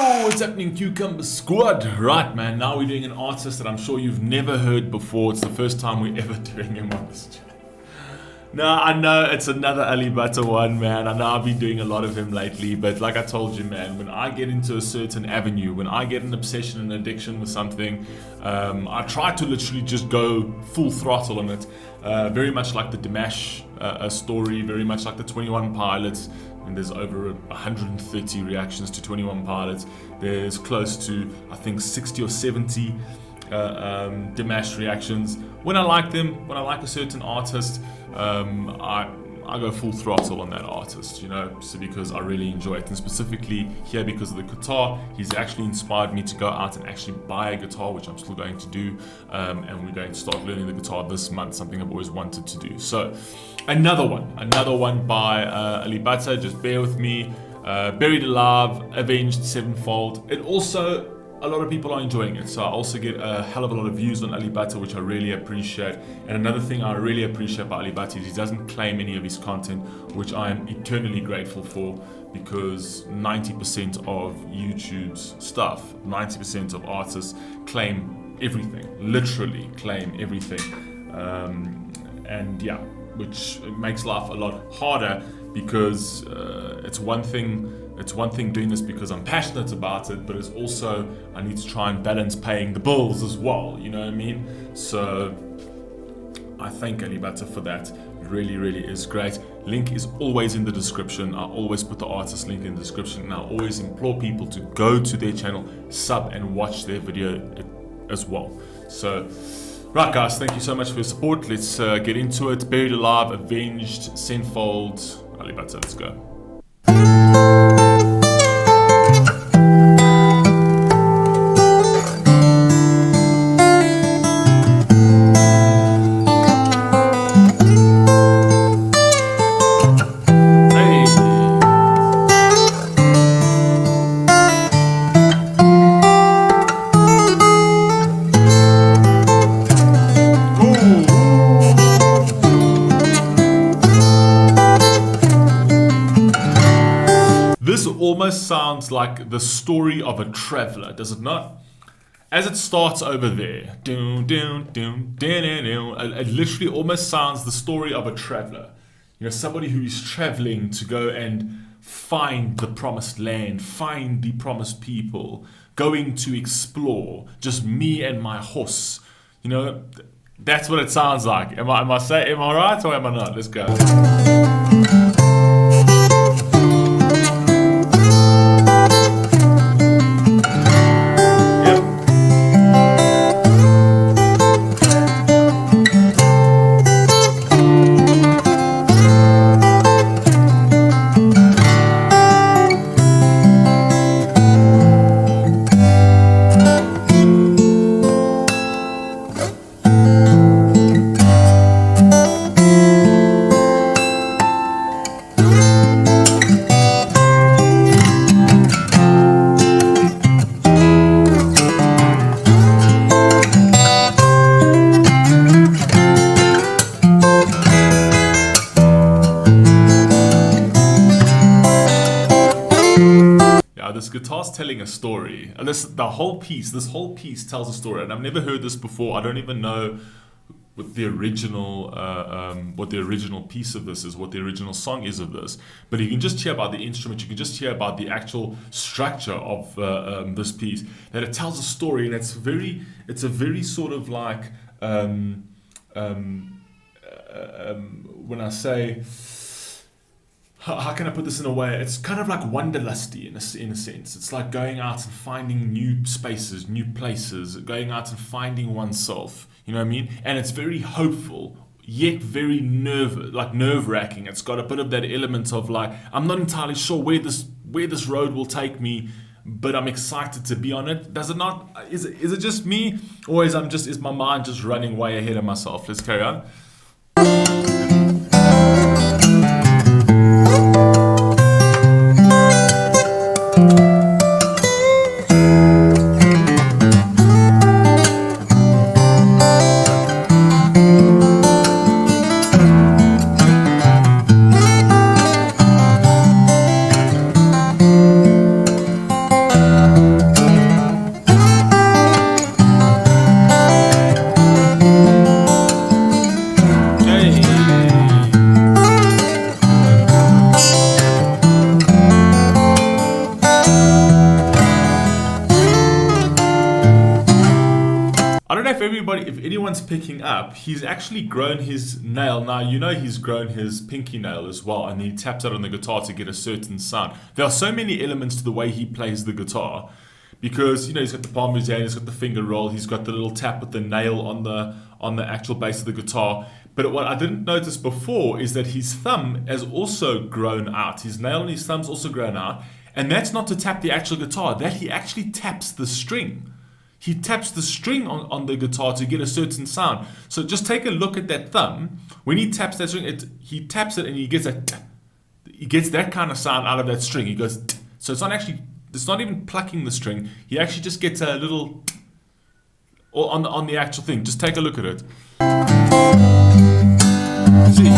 What's happening, Cucumber Squad? Right, man, now we're doing an artist that I'm sure you've never heard before. It's the first time we're ever doing him on this channel. No, I know it's another Alip one, man. I know I've been doing a lot of him lately, but like I told you, man, when I get into a certain avenue, when I get an obsession and addiction with something, I try to literally just go full throttle on it. Very much like the Dimash story, very much like the 21 Pilots. And there's over 130 reactions to 21 Pilots. There's close to, I think, 60 or 70 Dimash reactions. When I like them, when I like a certain artist, I go full throttle on that artist, you know, so because I really enjoy it. And specifically here, because of the guitar, he's actually inspired me to go out and actually buy a guitar, which I'm still going to do. And we're going to start learning the guitar this month, something I've always wanted to do. So another one by Alip. Just bear with me. Buried Alive, Avenged Sevenfold. It also, a lot of people are enjoying it, so I also get a hell of a lot of views on Alip, which I really appreciate. And another thing I really appreciate about Alip is he doesn't claim any of his content, which I am eternally grateful for, because 90% of YouTube's stuff, 90% of artists claim everything, literally claim everything. And yeah, which makes life a lot harder, because it's one thing doing this because I'm passionate about it, but it's also, I need to try and balance paying the bills as well, you know what I mean? So I thank Alip for that. It really, really is great. Link is always in the description. I always put the artist link in the description, and I always implore people to go to their channel, sub, and watch their video as well. So right, guys, thank you so much for your support. Let's get into it. Buried Alive, Avenged Sevenfold, Alip, let's go. This almost sounds like the story of a traveler, does it not? As it starts over there, it literally almost sounds the story of a traveler. You know, somebody who is traveling to go and find the promised land, find the promised people, going to explore, just me and my horse. You know, that's what it sounds like. Am I right or am I not? Let's go. This guitar's telling a story, and this whole piece tells a story, and I've never heard this before. I don't even know what the original piece of this is, what the original song is of this. But you can just hear about the instrument, you can just hear about the actual structure of this piece, that it tells a story, and it's a very sort of like when I say, how can I put this in a way? It's kind of like wanderlusty in a sense. It's like going out and finding new spaces, new places, going out and finding oneself. You know what I mean? And it's very hopeful, yet very nerve-wracking. It's got a bit of that element of like, I'm not entirely sure where this road will take me, but I'm excited to be on it. Does it not? Is it just me, or is my mind just running way ahead of myself? Let's carry on. everybody, if anyone's picking up, he's actually grown his nail. Now, you know he's grown his pinky nail as well, and he taps it on the guitar to get a certain sound. There are so many elements to the way he plays the guitar, because, you know, he's got the palm of his hand, he's got the finger roll, he's got the little tap with the nail on the actual base of the guitar. But what I didn't notice before is that his thumb has also grown out. His nail and his thumb's also grown out. And that's not to tap the actual guitar, that he actually taps the string. He taps the string on the guitar to get a certain sound. So just take a look at that thumb. When he taps that string, he taps it and he gets that kind of sound out of that string. He goes, so it's not even plucking the string. He actually just gets a little on the actual thing. Just take a look at it. See?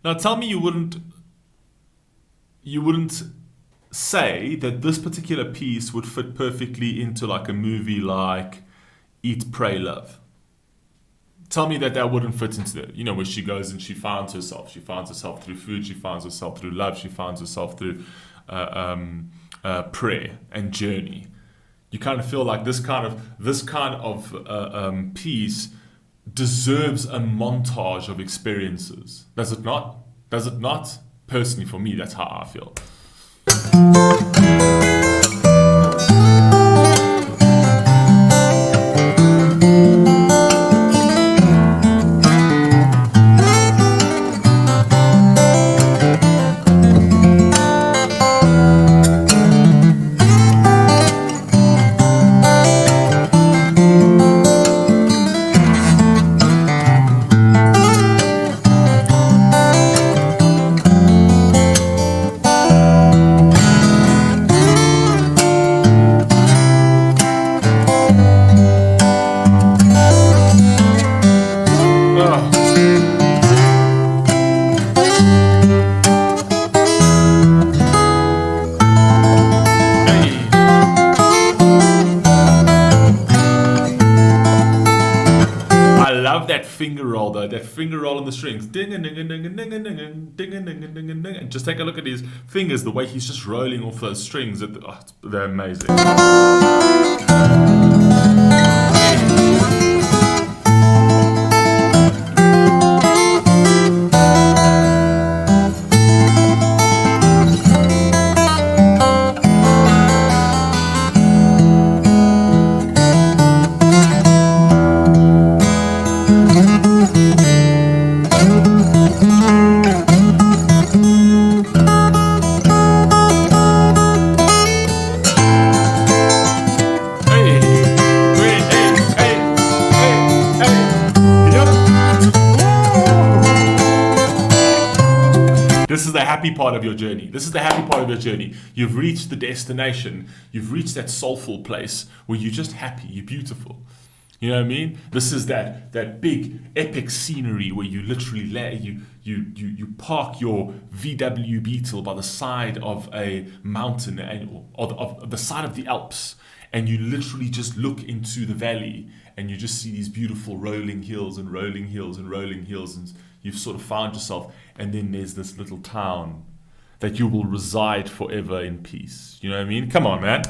Now tell me you wouldn't say that this particular piece would fit perfectly into like a movie like Eat, Pray, Love. Tell me that wouldn't fit into it. You know, where she goes and she finds herself. She finds herself through food. She finds herself through love. She finds herself through prayer and journey. You kind of feel like this kind of piece deserves a montage of experiences. Does it not? Does it not? Personally, for me, that's how I feel. That finger roll though, that finger roll on the strings. Ding and ding and ding and ding and ding and ding and ding and ding and ding. And just take a look at his fingers, the way he's just rolling off those strings. They're amazing. This is the happy part of your journey. This is the happy part of your journey. You've reached the destination. You've reached that soulful place where you're just happy. You're beautiful. You know what I mean? This is that big epic scenery where you literally you park your VW Beetle by the side of a mountain or the side of the Alps, and you literally just look into the valley and you just see these beautiful rolling hills and rolling hills and rolling hills, and you've sort of found yourself. And then there's this little town that you will reside forever in peace. You know what I mean? Come on, man.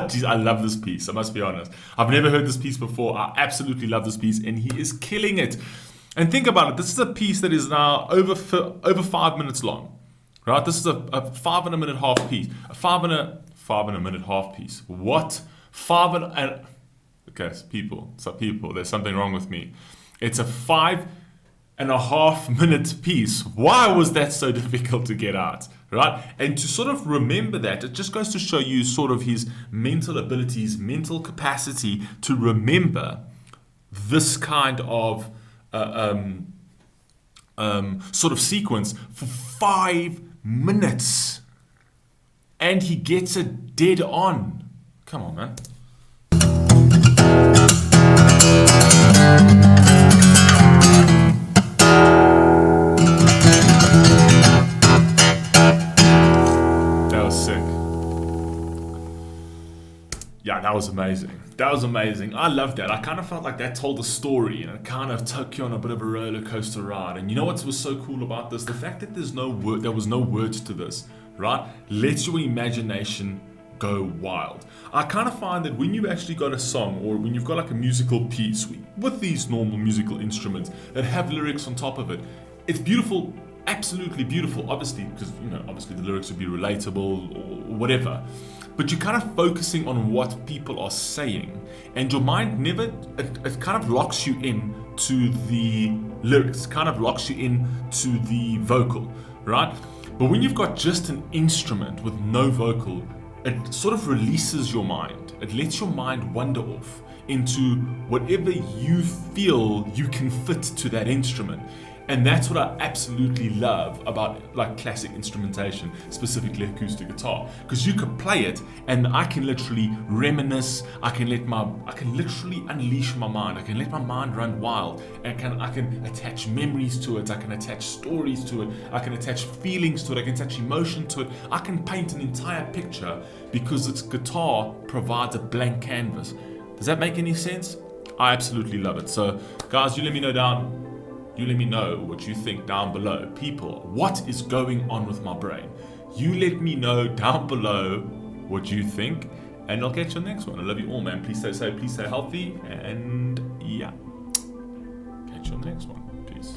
Jeez, I love this piece, I must be honest. I've never heard this piece before. I absolutely love this piece, and he is killing it. And think about it, this is a piece that is now over 5 minutes long. Right? This is a 5 and a minute half piece. A 5 and a minute half piece. What? Okay, people, there's something wrong with me. It's a 5.5 minute piece. Why was that so difficult to get out? Right? And to sort of remember that, it just goes to show you sort of his mental abilities, mental capacity to remember this kind of sort of sequence for 5 minutes. And he gets it dead on. Come on, man. Yeah, that was amazing. That was amazing. I loved that. I kind of felt like that told a story, and it kind of took you on a bit of a roller coaster ride. And you know what was so cool about this? The fact that there was no words to this, right? Lets your imagination go wild. I kind of find that when you've actually got a song, or when you've got like a musical piece with these normal musical instruments that have lyrics on top of it, it's beautiful. Absolutely beautiful, obviously, because obviously the lyrics would be relatable or whatever. But you're kind of focusing on what people are saying, and your mind it kind of locks you in to the lyrics, kind of locks you in to the vocal, right? But when you've got just an instrument with no vocal, it sort of releases your mind. It lets your mind wander off into whatever you feel you can fit to that instrument. And that's what I absolutely love about like classic instrumentation, specifically acoustic guitar, because you could play it and I can literally reminisce. I can literally unleash my mind. I can let my mind run wild, and I can attach memories to it. I can attach stories to it. I can attach feelings to it. I can attach emotion to it. I can paint an entire picture because its guitar provides a blank canvas. Does that make any sense? I absolutely love it. So guys, you let me know what you think down below. People, what is going on with my brain? You let me know down below what you think, and I'll catch you next one. I love you all, man. Please stay safe, please stay healthy, and yeah, catch you on the next one. Peace.